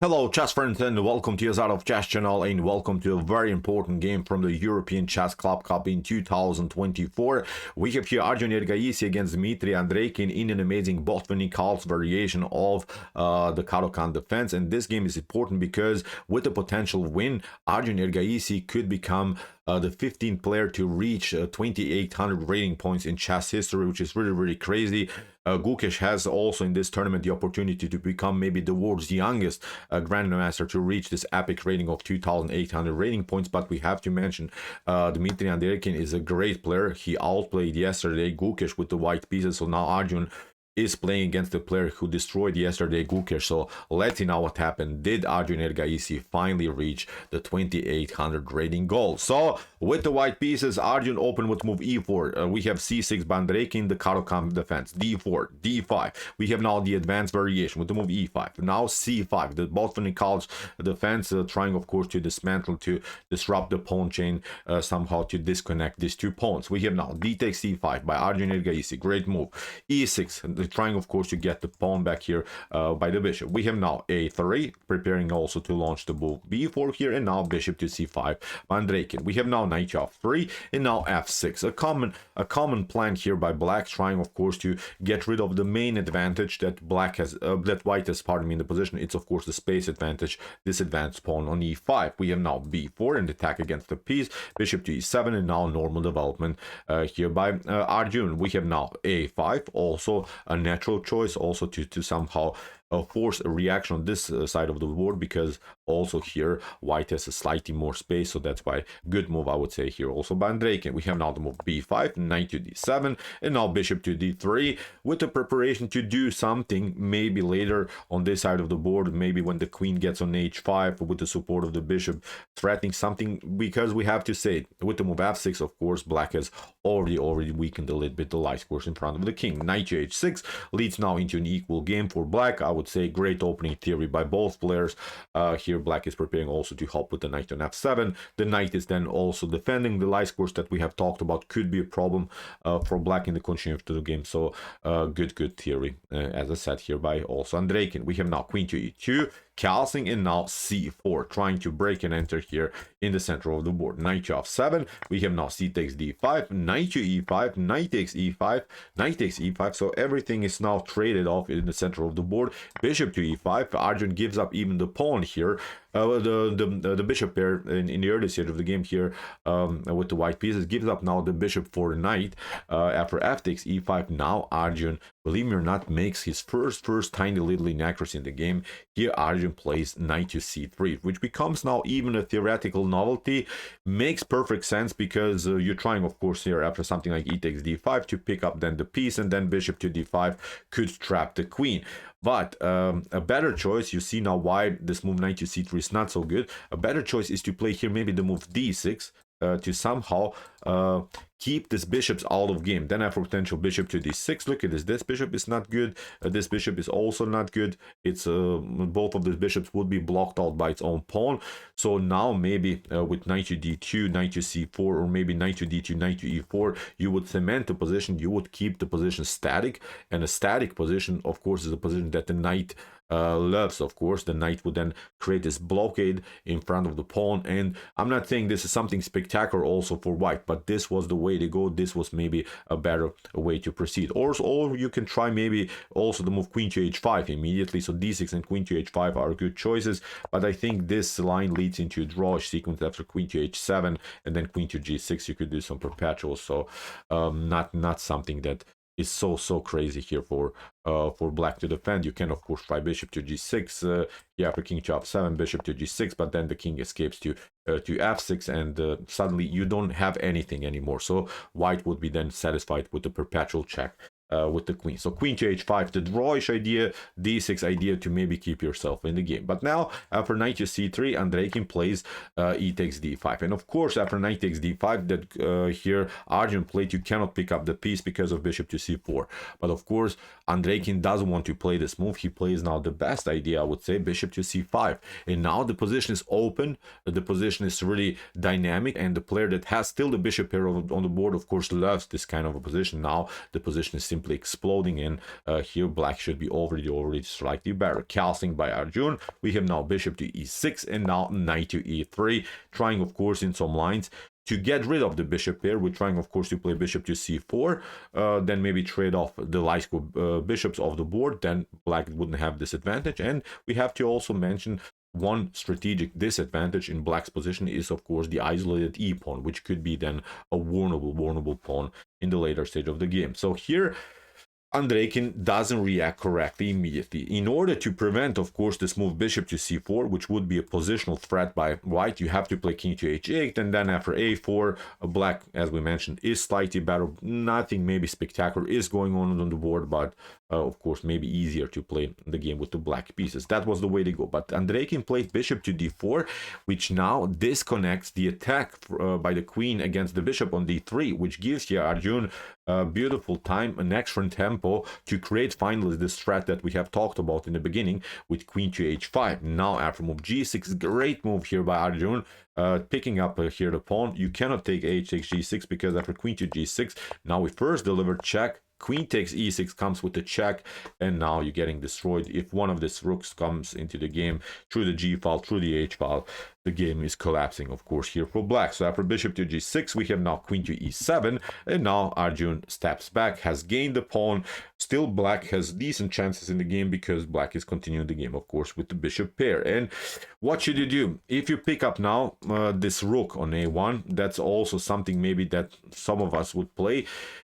Hello chess friends and welcome to Jozarov chess channel and welcome to a very important game from the European Chess Club Cup in 2024. We have here Arjun against Dmitry Andreikin in an amazing bot-winning calls variation of the caro-kann defense, and this game is important because with a potential win, Arjun could become the 15th player to reach 2800 rating points in chess history, which is really crazy. Gukesh has also in this tournament the opportunity to become maybe the world's youngest grandmaster to reach this epic rating of 2800 rating points. But we have to mention Dmitry Andreikin is a great player. He outplayed yesterday Gukesh with the white pieces, so now Arjun is playing against the player who destroyed yesterday Gukesh. So let's see now what happened. Did Arjun finally reach the 2800 rating goal? So with the white pieces, Arjun opened with move e4. We have c6 by Andreikin, the caro-kann defense, d4, d5. We have now the advanced variation with the move e5. Now c5, the bot-winning college defense, trying of course to dismantle, to disrupt the pawn chain, somehow to disconnect these two pawns. We have now d takes c5 by Arjun, great move. e6, trying of course to get the pawn back here by the bishop. We have now a3, preparing also to launch the move b4 here, and now bishop to c5 by Andreikin. We have now knight f3 and now f6. A common plan here by black, trying of course to get rid of the main advantage that white has, pardon me, in the position. It's of course the space advantage, this advanced pawn on e5. We have now b4 and attack against the piece, bishop to e7, and now normal development here by Arjun. We have now a5, also a natural choice, also to somehow force a reaction on this side of the board, because also here white has a slightly more space, so that's why good move I would say here also by Andreikin. We have now the move b5, knight to d7, and now bishop to d3 with the preparation to do something maybe later on this side of the board, maybe when the queen gets on h5 with the support of the bishop, threatening something, because we have to say with the move f6 of course black has already weakened a little bit the light squares in front of the king. Knight to h6 leads now into an equal game for black. I would say great opening theory by both players. Here black is preparing also to help with the knight on f7. The knight is then also defending the light squares that we have talked about could be a problem for black in the continuation of the game. So good theory, as I said here by also Andreikin. We have now queen to e2, calcing, and now c4, trying to break and enter here in the center of the board. Knight to f7. We have now c takes d5, knight to e5, knight takes e5, knight takes e5. So everything is now traded off in the center of the board. Bishop to e5. Arjun gives up even the pawn here. The bishop pair in the early stage of the game here with the white pieces gives up now the bishop for the knight after f takes e5. Now Arjun, believe me or not, makes his first tiny little inaccuracy in the game. Here Arjun plays knight to c3, which becomes now even a theoretical novelty. Makes perfect sense, because you're trying of course here after something like e takes d5 to pick up then the piece, and then bishop to d5 could trap the queen. But a better choice, you see now why this move knight to c3 is not so good. A better choice is to play here maybe the move d6 to somehow keep this bishops out of game. Then after potential bishop to d6, look at this bishop is not good, this bishop is also not good. It's both of these bishops would be blocked out by its own pawn. So now maybe with knight to d2, knight to c4, or maybe knight to d2, knight to e4, you would cement the position, you would keep the position static, and a static position of course is a position that the knight loves. Of course the knight would then create this blockade in front of the pawn, and I'm not saying this is something spectacular also for white, but this was the way to go. This was maybe a better way to proceed. Or you can try maybe also the move queen to h5 immediately. So d6 and queen to h5 are good choices, but I think this line leads into a drawish sequence after queen to h7 and then queen to g6. You could do some perpetuals, so not something that is so crazy here for black to defend. You can of course try bishop to g6, yeah, after king to f7, bishop to g6, but then the king escapes to f6, and suddenly you don't have anything anymore. So white would be then satisfied with the perpetual check with the queen. So queen to h5, the drawish idea, d6 idea to maybe keep yourself in the game. But now after knight to c3, Andreikin plays e takes d5, and of course after knight takes d5 that here Arjun played, you cannot pick up the piece because of bishop to c4. But of course Andreikin doesn't want to play this move. He plays now the best idea, I would say, bishop to c5, and now the position is open, the position is really dynamic, and the player that has still the bishop pair on the board of course loves this kind of a position. Now the position is simply exploding in. Here black should be already slightly better. Castling by Arjun. We have now bishop to e6 and now knight to e3, trying of course in some lines to get rid of the bishop pair. We're trying of course to play bishop to c4, then maybe trade off the light square bishops off the board, then black wouldn't have this advantage. And we have to also mention one strategic disadvantage in black's position is of course the isolated e pawn, which could be then a vulnerable pawn in the later stage of the game. So here Andreikin doesn't react correctly immediately. In order to prevent, of course, this move bishop to c4, which would be a positional threat by white, you have to play king to h8, and then after a4, black, as we mentioned, is slightly better. Nothing maybe spectacular is going on the board, but of course, maybe easier to play the game with the black pieces. That was the way to go. But Andreikin played bishop to d4, which now disconnects the attack by the queen against the bishop on d3, which gives here Arjun a beautiful time, an excellent tempo to create finally this threat that we have talked about in the beginning with queen to h5. Now after move g6, great move here by Arjun, picking up here the pawn. You cannot take h takes g6 because after queen to g6, now we first deliver check. Queen takes e6 comes with the check, and now you're getting destroyed. If one of these rooks comes into the game through the g file, through the h file, the game is collapsing, of course, here for black. So after bishop to g6, we have now queen to e7, and now Arjun steps back, has gained the pawn. Still, black has decent chances in the game because black is continuing the game, of course, with the bishop pair. And what should you do? If you pick up now this rook on a1, that's also something maybe that some of us would play.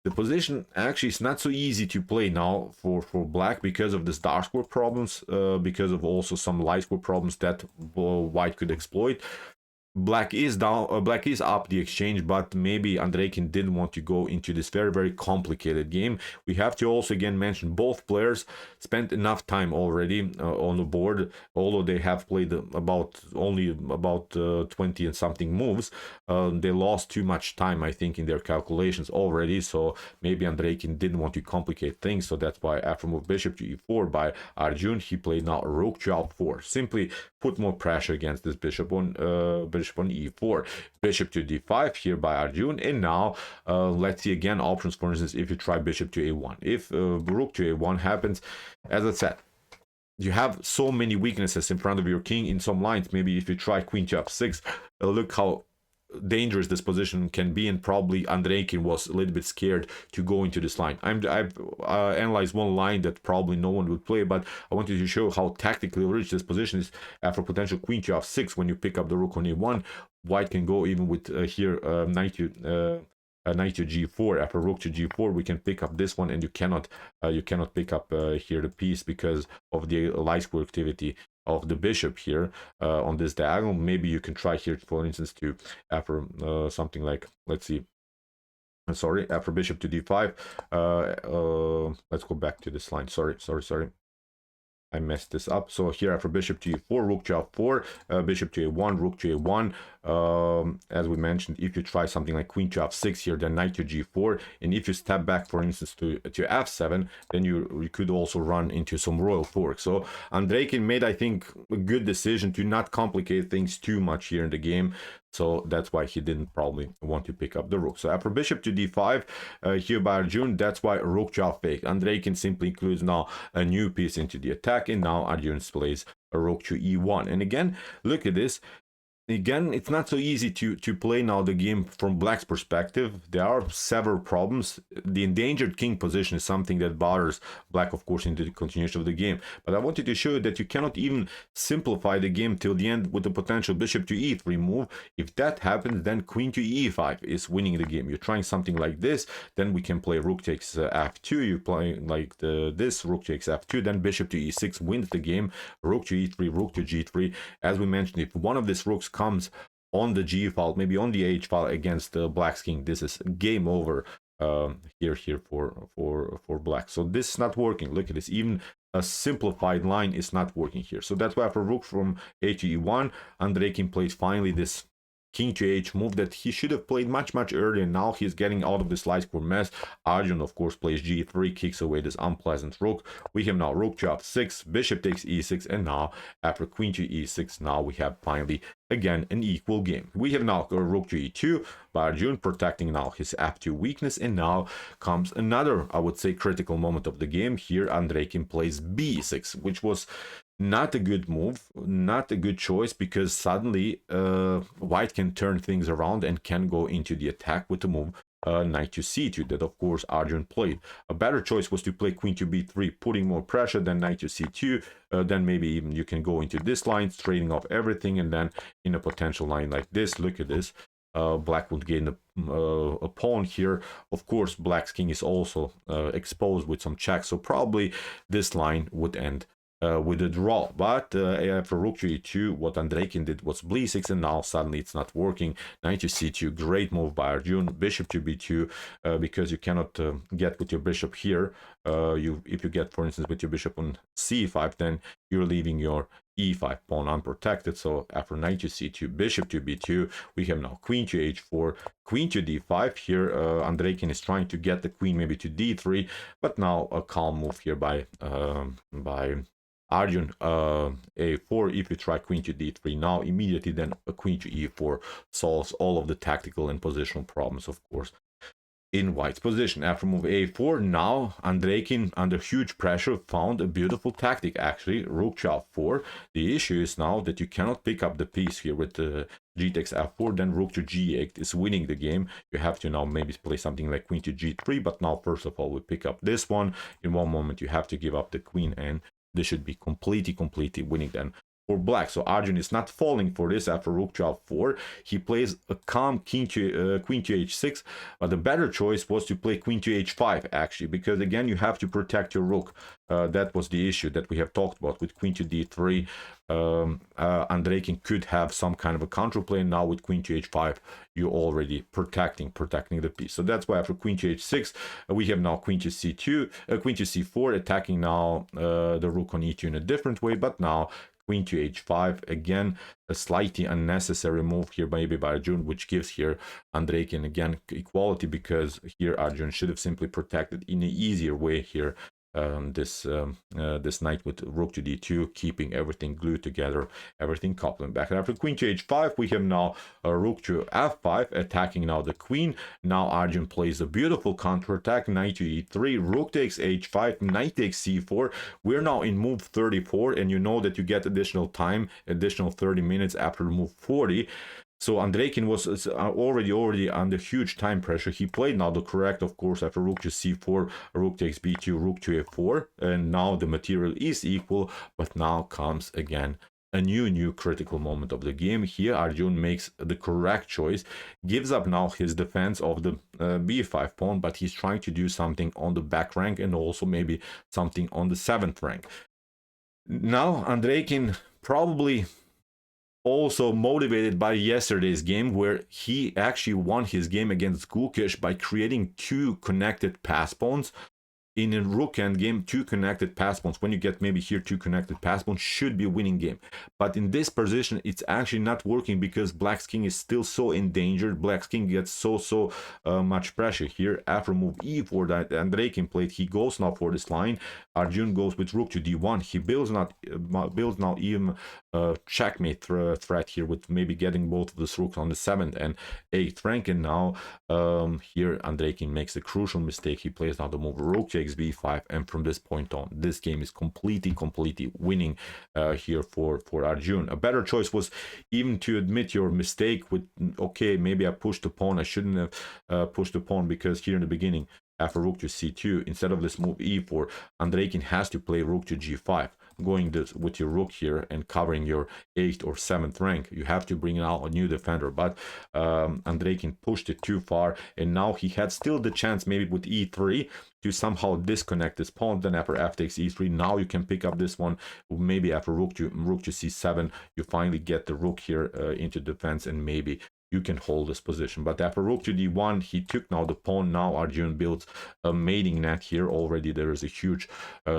The position actually is not so easy to play now for black because of this dark square problems, because of also some light square problems that white could exploit. Black is down, black is up the exchange, but maybe Andreikin didn't want to go into this very complicated game. We have to also again mention both players spent enough time already on the board, although they have played only about 20 and something moves. They lost too much time, I think, in their calculations already, so maybe Andreikin didn't want to complicate things. So that's why after move bishop to e4 by Arjun, he played now rook to f4, simply put more pressure against this bishop on e4. Bishop to d5 here by Arjun, and now let's see again options. For instance, if you try bishop to a1, if rook to a1 happens, as I said, you have so many weaknesses in front of your king in some lines. Maybe if you try queen to f6, look how dangerous this position can be, and probably Andreikin was a little bit scared to go into this line. I've analyzed one line that probably no one would play, but I wanted to show how tactically rich this position is. After potential queen to f6, when you pick up the rook on a1, white can go even with here knight to g4. After rook to g4, we can pick up this one, and you cannot pick up here the piece because of the light square activity of the bishop here on this diagonal. Maybe you can try here, for instance, to after something like, let's see, sorry, after bishop to d5, let's go back to this line. Sorry, I messed this up. So here after bishop to e4, rook to f4, bishop to a1, rook to a1. As we mentioned, if you try something like queen to f6 here, then knight to g4, and if you step back, for instance, to f7, then you could also run into some royal fork. So Andreikin made, I think, a good decision to not complicate things too much here in the game. So that's why he didn't probably want to pick up the rook. So after bishop to d5 here by Arjun, that's why rook to f8. Andreikin simply includes now a new piece into the attack, and now Arjun plays a rook to e1. And again, look at this. Again, it's not so easy to play now the game from black's perspective. There are several problems. The endangered king position is something that bothers black, of course, into the continuation of the game. But I wanted to show you that you cannot even simplify the game till the end with the potential bishop to e3 move. If that happens, then queen to e5 is winning the game. You're trying something like this, then we can play rook takes f2. You play like this, rook takes f2, then bishop to e6 wins the game. Rook to e3, rook to g3. As we mentioned, if one of these rooks comes on the g file, maybe on the h file against black's king, this is game over here for black. So this is not working. Look at this, even a simplified line is not working here. So that's why for rook from a to e1, Andreikin played finally this king to h move that he should have played much earlier. Now he's getting out of this light square mess. Arjun, of course, plays g3, kicks away this unpleasant rook. We have now rook to f6, bishop takes e6, and now after queen to e6, now we have finally again an equal game. We have now rook to e2 by Arjun, protecting now his f2 weakness, and now comes another, I would say, critical moment of the game. Here Andreikin plays b6, which was not a good move, not a good choice, because suddenly white can turn things around and can go into the attack with the move knight to c2 that of course Arjun played. A better choice was to play queen to b3, putting more pressure than knight to c2. Then maybe even you can go into this line, trading off everything, and then in a potential line like this, look at this, black would gain a pawn here. Of course, black's king is also exposed with some checks, so probably this line would end with a draw. But after rook to e2, what Andreikin did was b6, and now suddenly it's not working. Knight to c2, great move by Arjun. Bishop to b2, because you cannot get with your bishop here. If you get, for instance, with your bishop on c5, then you're leaving your e5 pawn unprotected. So after knight to c2, bishop to b2, we have now queen to h4, queen to d5. Here Andreikin is trying to get the queen maybe to d3, but now a calm move here by Arjun. A4, if you try queen to d3 now, immediately then a queen to e4 solves all of the tactical and positional problems, of course, in white's position. After move a4, now Andreikin, under huge pressure, found a beautiful tactic, actually, rook to f4. The issue is now that you cannot pick up the piece here with g takes f4, then rook to g8 is winning the game. You have to now maybe play something like queen to g3, but now first of all we pick up this one. In one moment you have to give up the queen, and this should be completely winning then for black. So Arjun is not falling for this. After rook to f4, he plays a calm queen to h6, but the better choice was to play queen to h5, actually, because again you have to protect your rook. That was the issue that we have talked about with queen to d3. Andreikin could have some kind of a counterplay. Now with queen to h5, you're already protecting the piece. So that's why after queen to h6, we have now queen to c2, queen to c4, attacking now the rook on e2 in a different way. But now queen to h5, again a slightly unnecessary move here maybe by Arjun, which gives here Andreikin again equality, because here Arjun should have simply protected in an easier way here this knight with rook to d2, keeping everything glued together, everything coupling back. And after queen to h5, we have now a rook to f5, attacking now the queen. Now Arjun plays a beautiful counterattack, knight to e3, rook takes h5, knight takes c4. We're now in move 34, and you know that you get additional time, additional 30 minutes after move 40. So Andreikin was already under huge time pressure. He played now the correct, of course, after rook to c4, rook takes b2, rook to a4, and now the material is equal. But now comes again a new critical moment of the game. Here Arjun makes the correct choice, gives up now his defense of the b5 pawn, but he's trying to do something on the back rank and also maybe something on the 7th rank. Now Andreikin probably also motivated by yesterday's game, where he actually won his game against Gukesh by creating two connected pass pawns. In a rook endgame, two connected pass pawns, when you get maybe here two connected pass pawns, should be a winning game. But in this position, it's actually not working, because black's king is still so endangered. Black's king gets so much pressure here. After move e4 that Andreikin played, he goes now for this line. Arjun goes with rook to d1. He builds now even checkmate threat here, with maybe getting both of the rooks on the 7th and 8th rank. And now here Andreikin makes a crucial mistake. He plays now the move rook takes b5, and from this point on, this game is completely winning here for Arjun. A better choice was even to admit your mistake with, okay, maybe I pushed the pawn, I shouldn't have pushed the pawn, because here in the beginning, after rook to c2, instead of this move e4, Andreikin has to play rook to g5, going this with your rook here and covering your 8th or 7th rank. You have to bring out a new defender, but Andreikin pushed it too far, and now he had still the chance maybe with e3 to somehow disconnect this pawn. Then after f takes e3, now you can pick up this one. Maybe after rook to c7, you finally get the rook here into defense, and maybe you can hold this position. But after rook to d1, he took now the pawn. Now Arjun builds a mating net here. Already there is a huge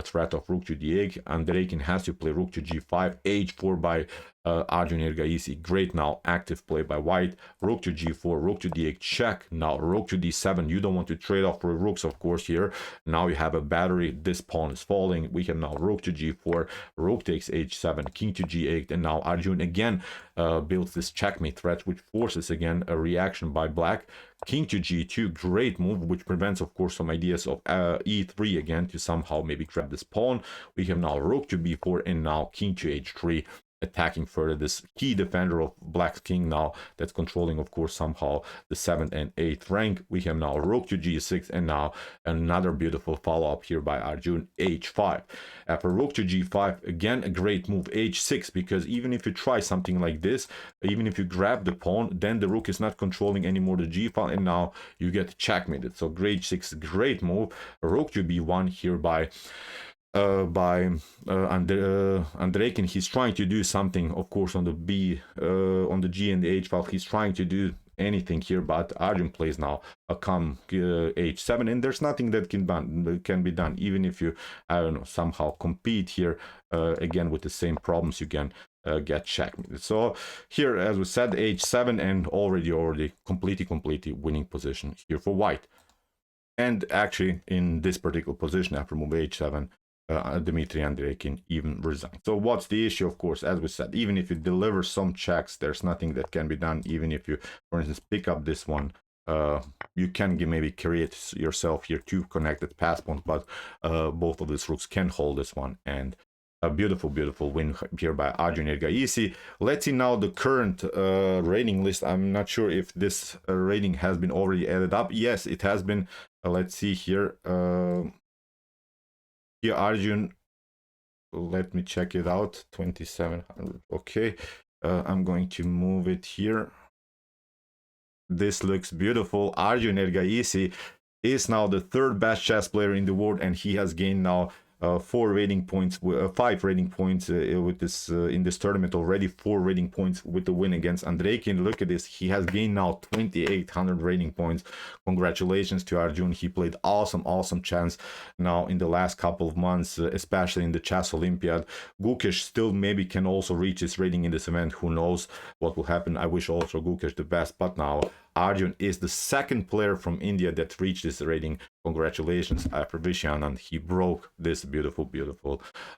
threat of rook to d8. Andreikin has to play rook to g5, h4 by Arjun Finally, great now, active play by white. Rook to g4, rook to d8, check. Now rook to d7, you don't want to trade off for rooks, of course, here. Now you have a battery, this pawn is falling. We have now rook to g4, rook takes h7, king to g8, and now Arjun again builds this checkmate threat, which forces again a reaction by black. King to g2, great move, which prevents, of course, some ideas of e3 again to somehow maybe grab this pawn. We have now rook to b4, and now king to h3, attacking further this key defender of black's king now, that's controlling, of course, somehow the 7th and 8th rank. We have now rook to g6, and now another beautiful follow-up here by Arjun, h5. After rook to g5, again a great move, h6, because even if you try something like this, even if you grab the pawn, then the rook is not controlling anymore the g file, and now you get checkmated. So grade 6, great move. Rook to b1 here by Andrejkin. He's trying to do something, of course, on the on the G and the H file. He's trying to do anything here, but Arjun plays now a h7, and there's nothing that can be done, even if you, I don't know, somehow compete here again with the same problems. You can get checkmated. So here, as we said, h7, and already completely winning position here for white. And actually, in this particular position, after move h7, Dmitry Andreykin even resigned. So what's the issue? Of course, as we said, even if you deliver some checks, there's nothing that can be done. Even if you, for instance, pick up this one, you can maybe create yourself here two connected pass pawns, but both of these rooks can hold this one, and a beautiful win here by Arjun Finally. Let's see now the current rating list. I'm not sure if this rating has been already added up. Yes, it has been. Let's see here. Here Arjun, let me check it out, 2700. Okay, I'm going to move it here. This looks beautiful. Arjun Finally is now the third best chess player in the world, and he has gained now 5 rating points with this in this tournament already. 4 rating points with the win against Andrejkin. Look at this, he has gained now 2800 rating points. Congratulations to Arjun. He played awesome chess now in the last couple of months, especially in the chess Olympiad. Gukesh still maybe can also reach his rating in this event. Who knows what will happen. I wish also Gukesh the best, but now Arjun is the second player from India that reached this rating. Congratulations after Vishanand. He broke this beautiful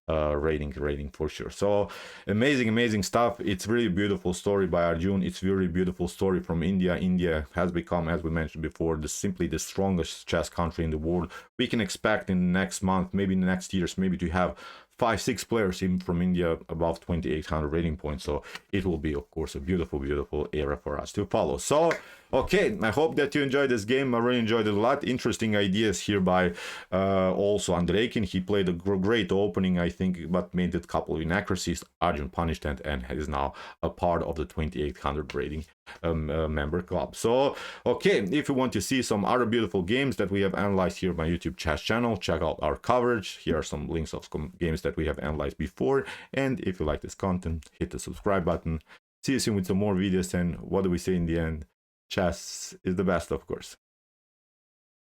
rating for sure. So amazing stuff. It's really beautiful story by Arjun. It's really beautiful story from India. India has become, as we mentioned before, simply the strongest chess country in the world. We can expect in the next month, maybe in the next years, maybe to have 5-6 players even from India above 2800 rating points. So it will be, of course, a beautiful era for us to follow. So okay, I hope that you enjoyed this game. I really enjoyed it a lot. Interesting ideas here by also Andrejkin. He played a great opening, I think, but made a couple of inaccuracies. Arjun punished and is now a part of the 2800 rating member club. So okay, if you want to see some other beautiful games that we have analyzed here on my YouTube chess channel, check out our coverage. Here are some links of some games that we have analyzed before, and if you like this content, hit the subscribe button. See you soon with some more videos, and what do we say in the end? Chess is the best, of course.